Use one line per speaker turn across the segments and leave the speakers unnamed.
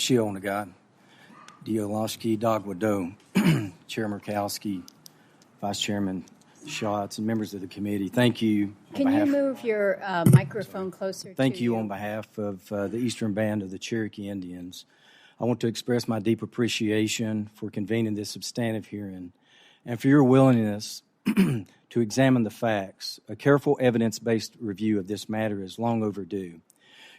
Shionagat, Diolashki Dogwado, Chair Murkowski, Vice Chairman Schatz, and members of the committee. Thank you.
Can you move your microphone closer?
Thank you on behalf of the Eastern Band of the Cherokee Indians. I want to express my deep appreciation for convening this substantive hearing and for your willingness to examine the facts. A careful evidence-based review of this matter is long overdue.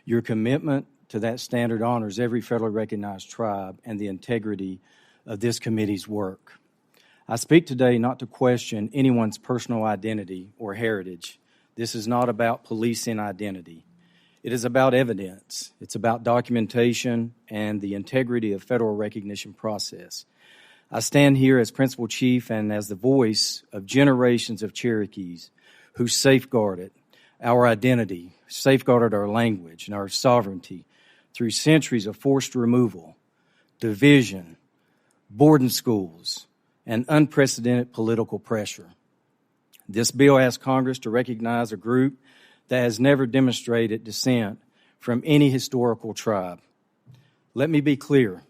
Your commitment to that standard honors every federally recognized tribe and the integrity of this committee's work. I speak today not to question anyone's personal identity or heritage. This is not about policing identity. It is about evidence. It's about documentation and the integrity of federal recognition process. I stand here as Principal Chief and as the voice of generations of Cherokees who safeguarded our identity, safeguarded our language and our sovereignty through centuries of forced removal, division, boarding schools, and unprecedented political pressure. This bill asks Congress to recognize a group that has never demonstrated descent from any historical tribe. Let me be clear.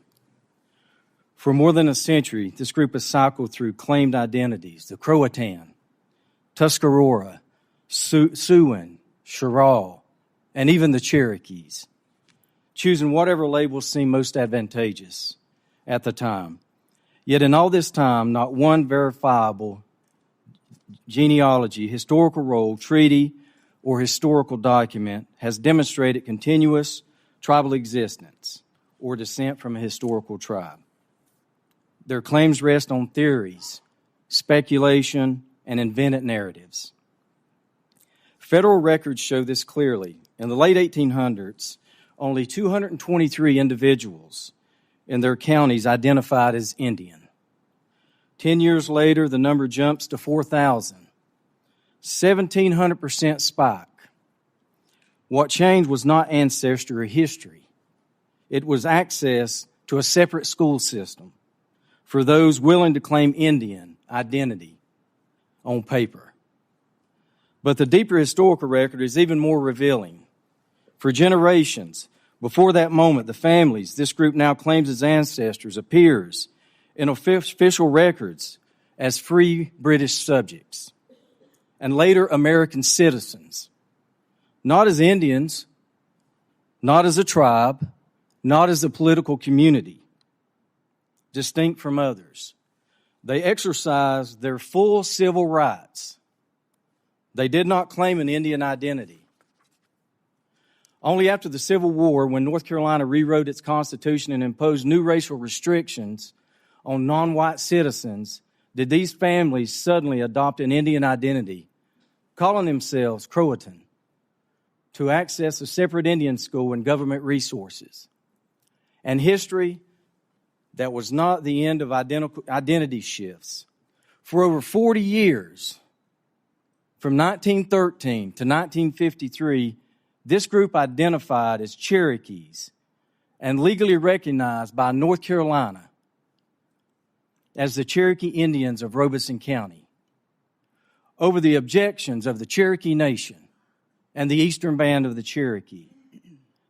For more than a century, this group has cycled through claimed identities, the Croatan, Tuscarora, Siouan, Cheraw, and even the Cherokees, choosing whatever labels seemed most advantageous at the time. Yet in all this time, not one verifiable genealogy, historical roll, treaty, or historical document has demonstrated continuous tribal existence or descent from a historical tribe. Their claims rest on theories, speculation, and invented narratives. Federal records show this clearly. In the late 1800s, only 223 individuals in their counties identified as Indian. 10 years later, the number jumps to 4,000. 1,700% spike. What changed was not ancestry or history. It was access to a separate school system for those willing to claim Indian identity on paper. But the deeper historical record is even more revealing. For generations before that moment, the families this group now claims as ancestors appears in official records as free British subjects and later American citizens, not as Indians, not as a tribe, not as a political community, distinct from others. They exercised their full civil rights. They did not claim an Indian identity. Only after the Civil War, when North Carolina rewrote its constitution and imposed new racial restrictions on non-white citizens, did these families suddenly adopt an Indian identity, calling themselves Croatan, to access a separate Indian school and government resources. And history that was not the end of identity shifts. For over 40 years, from 1913 to 1953, this group identified as Cherokees and legally recognized by North Carolina as the Cherokee Indians of Robeson County. Over the objections of the Cherokee Nation and the Eastern Band of the Cherokee,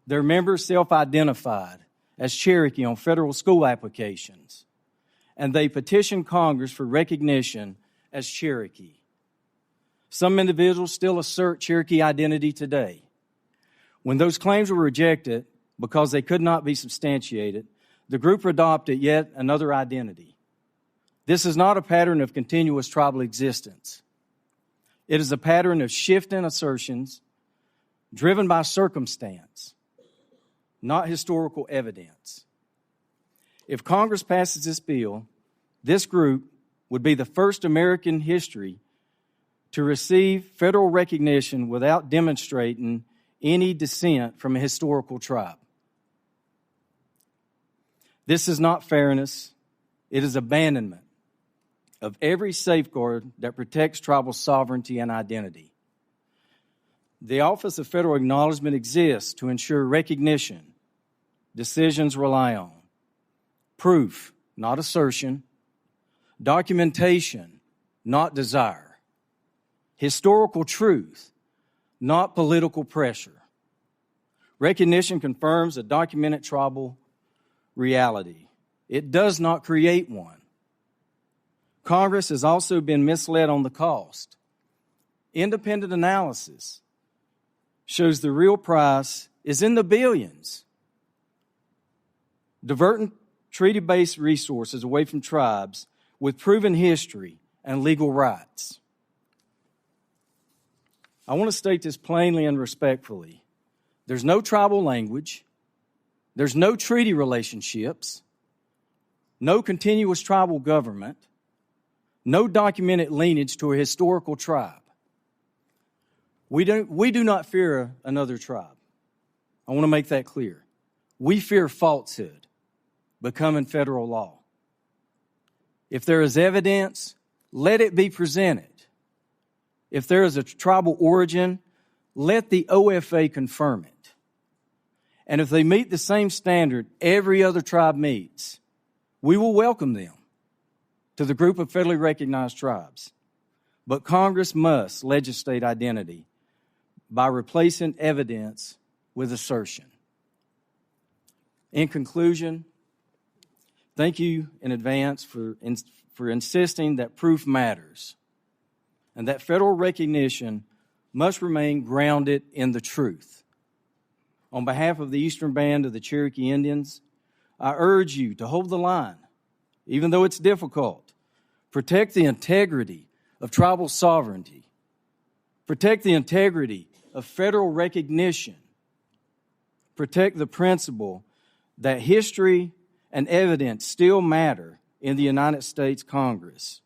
their members self-identified as Cherokee on federal school applications, and they petitioned Congress for recognition as Cherokee. Some individuals still assert Cherokee identity today. When those claims were rejected because they could not be substantiated, the group adopted yet another identity. This is not a pattern of continuous tribal existence. It is a pattern of shifting assertions driven by circumstance, not historical evidence. If Congress passes this bill, this group would be the first American in history to receive federal recognition without demonstrating any descent from a historical tribe. This is not fairness. It is abandonment of every safeguard that protects tribal sovereignty and identity. The Office of Federal Acknowledgement exists to ensure recognition. Decisions rely on proof, not assertion, documentation, not desire, historical truth, not political pressure. Recognition confirms a documented tribal reality. It does not create one. Congress has also been misled on the cost. Independent analysis shows the real price is in the billions. Diverting treaty-based resources away from tribes with proven history and legal rights. I want to state this plainly and respectfully. There's no tribal language. There's no treaty relationships. No continuous tribal government. No documented lineage to a historical tribe. We do not fear another tribe. I want to make that clear. We fear falsehood becoming federal law. If there is evidence, let it be presented. If there is a tribal origin, let the OFA confirm it. And if they meet the same standard every other tribe meets, we will welcome them to the group of federally recognized tribes. But Congress must legislate identity by replacing evidence with assertion. In conclusion, thank you in advance for insisting that proof matters and that federal recognition must remain grounded in the truth. On behalf of the Eastern Band of the Cherokee Indians, I urge you to hold the line, even though it's difficult. Protect the integrity of tribal sovereignty. Protect the integrity of federal recognition. Protect the principle that history and evidence still matter in the United States Congress.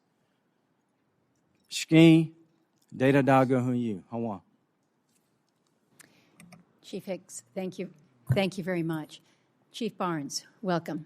Shki, Data Dago Hunyu, Hawa.
Chief Hicks, thank you. Thank you very much. Chief Barnes, welcome.